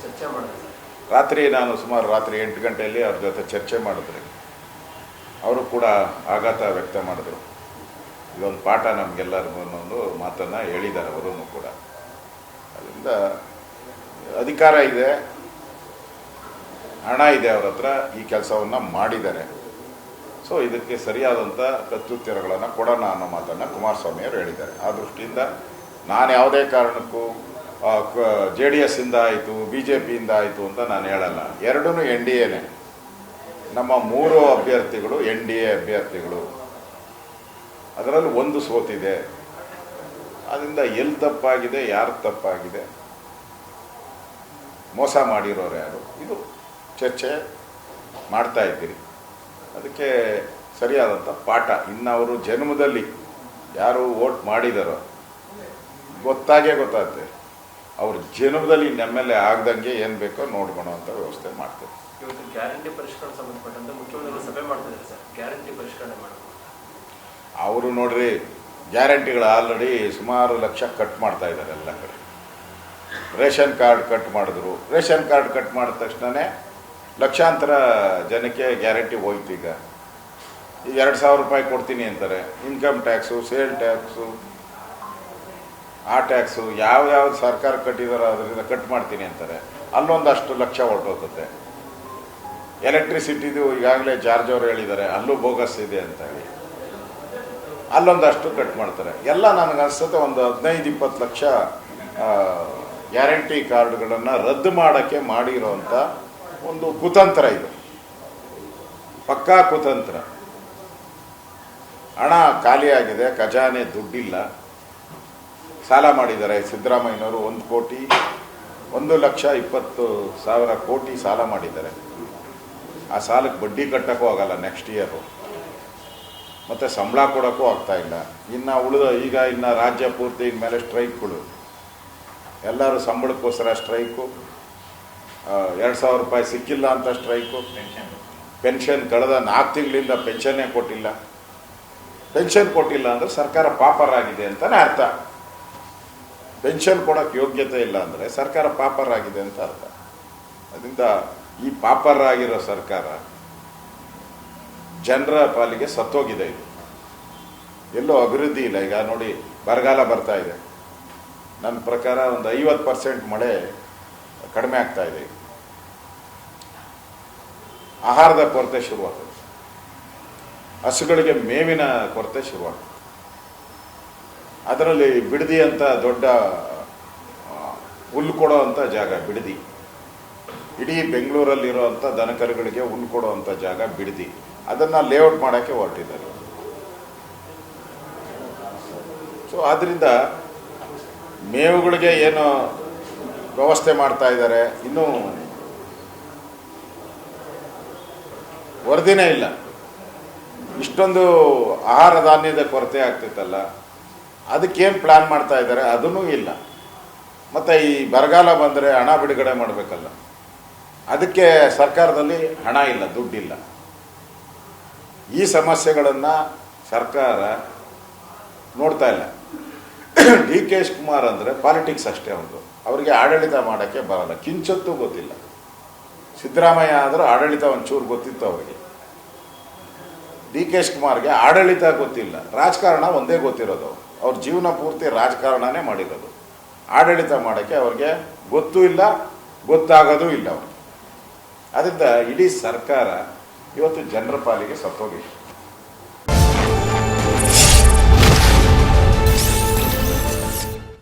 ಚರ್ಚೆ ಮಾಡಿದ್ರೆ ರಾತ್ರಿ ನಾನು ಸುಮಾರು ರಾತ್ರಿ 8 ಗಂಟೆಯಲ್ಲಿ ಅವ್ರ ಜೊತೆ ಚರ್ಚೆ ಮಾಡಿದ್ರಿ. ಅವರು ಕೂಡ ಆಘಾತ ವ್ಯಕ್ತ ಮಾಡಿದ್ರು. ಇದೊಂದು ಪಾಠ ನಮಗೆಲ್ಲರಿಗೂ ಅನ್ನೊಂದು ಮಾತನ್ನು ಹೇಳಿದ್ದಾರೆ ಅವರೂ ಕೂಡ. ಅದರಿಂದ ಅಧಿಕಾರ ಇದೆ, ಹಣ ಇದೆ ಅವ್ರ ಹತ್ರ, ಈ ಕೆಲಸವನ್ನು ಮಾಡಿದ್ದಾರೆ. ಸೊ ಇದಕ್ಕೆ ಸರಿಯಾದಂಥ ಪ್ರತ್ಯುತ್ತರಗಳನ್ನು ಕೊಡೋಣ ಅನ್ನೋ ಮಾತನ್ನು ಕುಮಾರಸ್ವಾಮಿ ಅವರು ಹೇಳಿದ್ದಾರೆ. ಆ ದೃಷ್ಟಿಯಿಂದ ನಾನು ಯಾವುದೇ ಕಾರಣಕ್ಕೂ JDS ಇಂದ ಆಯಿತು, BJPಯಿಂದ ಆಯಿತು ಅಂತ ನಾನು ಹೇಳಲ್ಲ. ಎರಡೂ NDAನೇ. ನಮ್ಮ 3 ಅಭ್ಯರ್ಥಿಗಳು NDA ಅಭ್ಯರ್ಥಿಗಳು. ಅದರಲ್ಲಿ ಒಂದು ಸೋತಿದೆ. ಅದರಿಂದ ಎಲ್ಲಿ ತಪ್ಪಾಗಿದೆ, ಯಾರು ತಪ್ಪಾಗಿದೆ, ಮೋಸ ಮಾಡಿರೋರು ಯಾರು, ಇದು ಚರ್ಚೆ ಮಾಡ್ತಾ ಇದ್ದೀರಿ. ಅದಕ್ಕೆ ಸರಿಯಾದಂಥ ಪಾಠ ಇನ್ನು ಅವರು ಜನ್ಮದಲ್ಲಿ ಯಾರು ವೋಟ್ ಮಾಡಿದಾರೋ ಗೊತ್ತಾಗೇ ಗೊತ್ತಾಗುತ್ತೆ. ಅವ್ರ ಜನ್ಮದಲ್ಲಿ ನಮ್ಮೆಲ್ಲ ಆಗ್ದಂಗೆ ಏನು ಬೇಕೋ ನೋಡ್ಕೊಳೋ ಅಂತ ವ್ಯವಸ್ಥೆ ಮಾಡ್ತೇವೆ. ಇವತ್ತು ಗ್ಯಾರಂಟಿ ಪರಿಷ್ಕರಣೆ ಸಂಬಂಧಪಟ್ಟಂತೆ ಮುಖ್ಯಮಂತ್ರಿಗಳು ಸಭೆ ಮಾಡ್ತಿದ್ದಾರೆ ಸರ್. ಗ್ಯಾರಂಟಿ ಪರಿಷ್ಕರಣೆ ಮಾಡೋದು ಅವರು ನೋಡ್ರಿ, ಗ್ಯಾರಂಟಿಗಳು ಆಲ್ರೆಡಿ ಸುಮಾರು ಲಕ್ಷ ಕಟ್ ಮಾಡ್ತಾ ಇದ್ದಾರೆ ಎಲ್ಲ ಕಡೆ. ರೇಷನ್ ಕಾರ್ಡ್ ಕಟ್ ಮಾಡಿದ್ರು. ರೇಷನ್ ಕಾರ್ಡ್ ಕಟ್ ಮಾಡಿದ ತಕ್ಷಣವೇ ಲಕ್ಷಾಂತರ ಜನಕ್ಕೆ ಗ್ಯಾರಂಟಿ ಹೋಯ್ತು. ಈಗ 2,000 ರೂಪಾಯಿ ಕೊಡ್ತೀನಿ ಅಂತಾರೆ. ಇನ್ಕಮ್ ಟ್ಯಾಕ್ಸು, ಸೇಲ್ ಟ್ಯಾಕ್ಸು, ಆ ಟ್ಯಾಕ್ಸು ಯಾವ್ಯಾವ್ದು ಸರ್ಕಾರ ಕಟ್ಟಿದಾರೋ ಅದರಿಂದ ಕಟ್ ಮಾಡ್ತೀನಿ ಅಂತಾರೆ. ಅಲ್ಲೊಂದಷ್ಟು ಲಕ್ಷ ಹೊರಟೋಗುತ್ತೆ. ಎಲೆಕ್ಟ್ರಿಸಿಟಿದು ಈಗಾಗಲೇ ಜಾರ್ಜ್ ಅವರು ಹೇಳಿದ್ದಾರೆ, ಅಲ್ಲೂ ಬೋಗಸ್ ಇದೆ ಅಂತ ಹೇಳಿ ಅಲ್ಲೊಂದಷ್ಟು ಕಟ್ ಮಾಡ್ತಾರೆ. ಎಲ್ಲ ನನಗನ್ಸುತ್ತೆ ಒಂದು 15-20 ಲಕ್ಷ ಗ್ಯಾರಂಟಿ ಕಾರ್ಡ್ಗಳನ್ನು ರದ್ದು ಮಾಡೋಕ್ಕೆ ಮಾಡಿರೋಂಥ ಒಂದು ಕುತಂತ್ರ ಇದು. ಪಕ್ಕಾ ಕುತಂತ್ರ. ಹಣ ಖಾಲಿಯಾಗಿದೆ, ಖಜಾನೆ ದುಡ್ಡಿಲ್ಲ. ಸಾಲ ಮಾಡಿದ್ದಾರೆ ಸಿದ್ದರಾಮಯ್ಯನವರು. 1,20,000 ಕೋಟಿ ಸಾಲ ಮಾಡಿದ್ದಾರೆ. ಆ ಸಾಲಕ್ಕೆ ಬಡ್ಡಿ ಕಟ್ಟೋಕ್ಕೂ ಆಗಲ್ಲ ನೆಕ್ಸ್ಟ್ ಇಯರು. ಮತ್ತು ಸಂಬಳ ಕೊಡೋಕ್ಕೂ ಆಗ್ತಾಯಿಲ್ಲ. ಇನ್ನು ರಾಜ್ಯ ಪೂರ್ತಿ ಇನ್ಮೇಲೆ ಸ್ಟ್ರೈಕ್ಗಳು. ಎಲ್ಲರೂ ಸಂಬಳಕ್ಕೋಸ್ಕರ ಸ್ಟ್ರೈಕು. 2,000 ರೂಪಾಯಿ ಸಿಕ್ಕಿಲ್ಲ ಅಂತ ಸ್ಟ್ರೈಕು. ಪೆನ್ಷನ್ ಕಳೆದ 4 ತಿಂಗಳಿಂದ ಪೆನ್ಷನ್ನೇ ಕೊಟ್ಟಿಲ್ಲ. ಪೆನ್ಷನ್ ಕೊಟ್ಟಿಲ್ಲ ಅಂದರೆ ಸರ್ಕಾರ ಪಾಪರಾಗಿದೆ ಅಂತಲೇ ಅರ್ಥ. ಪೆನ್ಷನ್ ಕೊಡೋಕ್ಕೆ ಯೋಗ್ಯತೆ ಇಲ್ಲ ಅಂದರೆ ಸರ್ಕಾರ ಪಾಪರಾಗಿದೆ ಅಂತ ಅರ್ಥ. ಅದರಿಂದ ಈ ಪಾಪರಾಗಿರೋ ಸರ್ಕಾರ ಜನರ ಪಾಲಿಗೆ ಸತ್ತೋಗಿದೆ. ಇದು ಎಲ್ಲೋ ಅಭಿವೃದ್ಧಿ ಇಲ್ಲ. ಈಗ ನೋಡಿ, ಬರಗಾಲ ಬರ್ತಾ ಇದೆ. ನನ್ನ ಪ್ರಕಾರ ಒಂದು 50% ಮಳೆ ಕಡಿಮೆ ಆಗ್ತಾ ಇದೆ. ಆಹಾರದ ಕೊರತೆ ಶುರುವಾಗ್ತದೆ. ಹಸುಗಳಿಗೆ ಮೇವಿನ ಕೊರತೆ ಶುರುವಾಗ್ತದೆ. ಅದರಲ್ಲಿ ಬಿಡದಿ ಅಂತ ದೊಡ್ಡ ಹುಲ್ಲು ಕೊಡೋ ಅಂಥ ಜಾಗ ಬಿಡದಿ. ಇಡೀ ಬೆಂಗಳೂರಲ್ಲಿರೋವಂಥ ದನಕರುಗಳಿಗೆ ಹುಲ್ಲು ಕೊಡೋ ಅಂಥ ಜಾಗ ಬಿಡದಿ. ಅದನ್ನು ಲೇಔಟ್ ಮಾಡೋಕ್ಕೆ ಹೊರಟಿದ್ದಾರೆ. ಸೊ ಆದ್ದರಿಂದ ಮೇವುಗಳಿಗೆ ಏನು ವ್ಯವಸ್ಥೆ ಮಾಡ್ತಾ ಇದ್ದಾರೆ, ಇನ್ನೂ ವರದಿನೇ ಇಲ್ಲ. ಇಷ್ಟೊಂದು ಆಹಾರ ಧಾನ್ಯದ ಕೊರತೆ ಆಗ್ತಿತ್ತಲ್ಲ, ಅದಕ್ಕೇನು ಪ್ಲ್ಯಾನ್ ಮಾಡ್ತಾ ಇದ್ದಾರೆ ಅದನ್ನೂ ಇಲ್ಲ. ಮತ್ತು ಈ ಬರಗಾಲ ಬಂದರೆ ಹಣ ಬಿಡುಗಡೆ ಮಾಡಬೇಕಲ್ಲ, ಅದಕ್ಕೆ ಸರ್ಕಾರದಲ್ಲಿ ಹಣ ಇಲ್ಲ, ದುಡ್ಡಿಲ್ಲ. ಈ ಸಮಸ್ಯೆಗಳನ್ನು ಸರ್ಕಾರ ನೋಡ್ತಾ ಇಲ್ಲ. DK ಶಿವಕುಮಾರ್ ಅಂದರೆ ಪಾಲಿಟಿಕ್ಸ್ ಅಷ್ಟೇ. ಅವರಿಗೆ ಆಡಳಿತ ಮಾಡೋಕ್ಕೆ ಬರಲ್ಲ, ಕಿಂಚತ್ತೂ ಗೊತ್ತಿಲ್ಲ. ಸಿದ್ದರಾಮಯ್ಯ ಆದರೂ ಆಡಳಿತ ಒಂಚೂರು ಗೊತ್ತಿತ್ತು ಅವರಿಗೆ. DK ಶಿವಕುಮಾರ್ಗೆ ಆಡಳಿತ ಗೊತ್ತಿಲ್ಲ, ರಾಜಕಾರಣ ಒಂದೇ ಗೊತ್ತಿರೋದು. ಅವ್ರ ಜೀವನ ಪೂರ್ತಿ ರಾಜಕಾರಣನೇ ಮಾಡಿರೋದು. ಆಡಳಿತ ಮಾಡೋಕ್ಕೆ ಅವ್ರಿಗೆ ಗೊತ್ತೂ ಇಲ್ಲ, ಗೊತ್ತಾಗೋದೂ ಇಲ್ಲ ಅವ್ರಿಗೆ. ಅದರಿಂದ ಇಡೀ ಸರ್ಕಾರ ಇವತ್ತು ಜನರ ಪಾಲಿಗೆ ಸತ್ತೋಗಿದೆ.